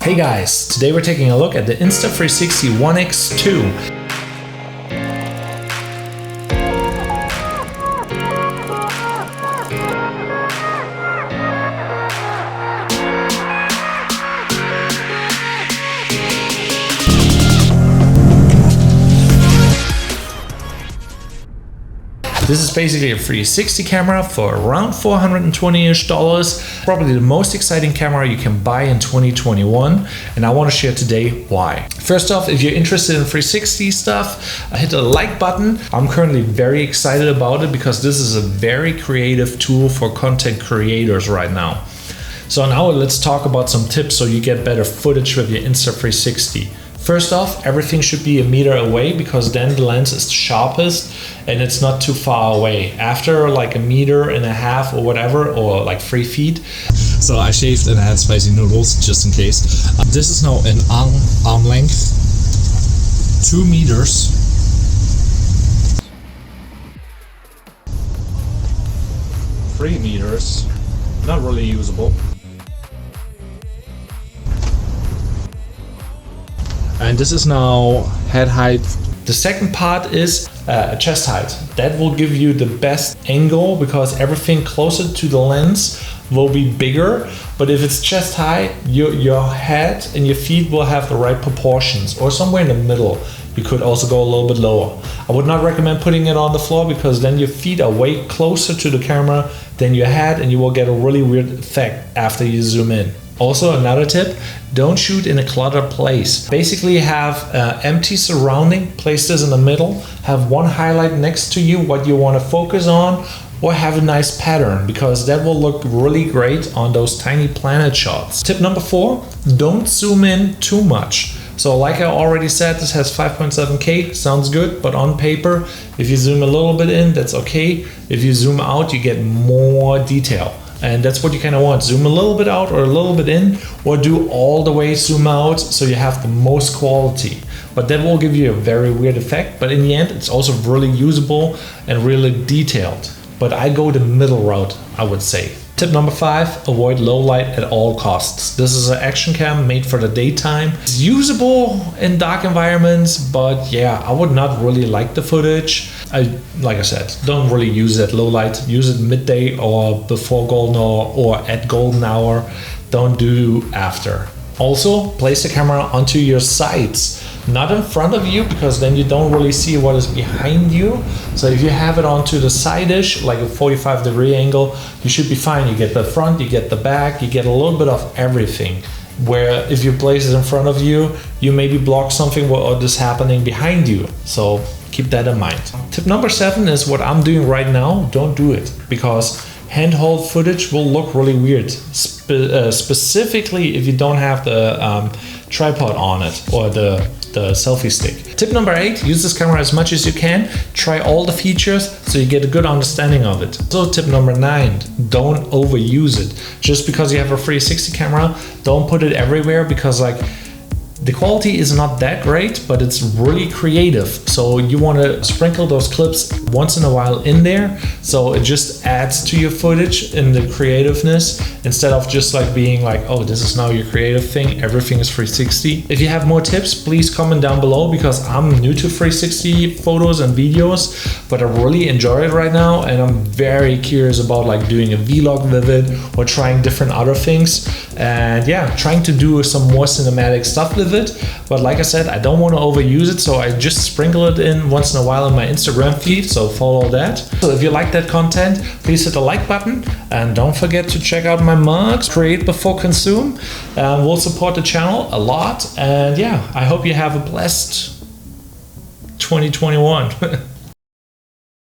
Hey guys, today we're taking a look at the Insta360 ONE X2. This is basically a 360 camera for around $420-ish. Probably the most exciting camera you can buy in 2021, and I want to share today why. First off, if you're interested in 360 stuff, hit the like button. I'm currently very excited about it because this is a very creative tool for content creators right now. So now let's talk about some tips so you get better footage with your Insta360. First off, everything should be 1 meter away because then the lens is sharpest and it's not too far away. After like 1.5 meters or whatever, or like 3 feet. So I shaved and had spicy noodles just in case. This is now an arm length, 2 meters. Three meters, not really usable. And this is now head height. The second part is chest height. That will give you the best angle because everything closer to the lens will be bigger. But if it's chest high, your head and your feet will have the right proportions, or somewhere in the middle. You could also go a little bit lower. I would not recommend putting it on the floor because then your feet are way closer to the camera than your head and you will get a really weird effect after you zoom in. Also, another tip, don't shoot in a cluttered place. Basically have empty surrounding, place this in the middle, have one highlight next to you, what you want to focus on, or have a nice pattern because that will look really great on those tiny planet shots. Tip number 4, don't zoom in too much. So like I already said, this has 5.7K, sounds good, but on paper, if you zoom a little bit in, that's okay. If you zoom out, you get more detail. And that's what you kind of want. Zoom a little bit out or a little bit in, or do all the way zoom out so you have the most quality. But that will give you a very weird effect. But in the end, it's also really usable and really detailed. But I go the middle route, I would say. Tip number 5, avoid low light at all costs. This is an action cam made for the daytime. It's usable in dark environments, but yeah, I would not really like the footage. Like I said, don't really use it at low light. Use it midday or before golden hour or at golden hour. Don't do after. Also, place the camera onto your sides, not in front of you, because then you don't really see what is behind you. So if you have it onto the side-ish, like a 45-degree angle, you should be fine. You get the front, you get the back, you get a little bit of everything. Where if you place it in front of you, you maybe block something what is happening behind you. So keep that in mind. Tip number 7 is what I'm doing right now. Don't do it because handhold footage will look really weird, specifically if you don't have the tripod on it or the selfie stick. Tip number 8, use this camera as much as you can. Try all the features so you get a good understanding of it. So tip number 9, don't overuse it. Just because you have a 360 camera, don't put it everywhere because like the quality is not that great, but it's really creative. So you want to sprinkle those clips once in a while in there. So it just adds to your footage in the creativeness instead of just like being like, oh, this is now your creative thing. Everything is 360. If you have more tips, please comment down below because I'm new to 360 photos and videos, but I really enjoy it right now. And I'm very curious about like doing a vlog with it or trying different other things. And yeah, trying to do some more cinematic stuff with it. But like I said, I don't want to overuse it, so I just sprinkle it in once in a while in my Instagram feed, so follow that. So if you like that content, please hit the like button and don't forget to check out my mugs, create before consume. Will support the channel a lot, and yeah, I hope you have a blessed 2021.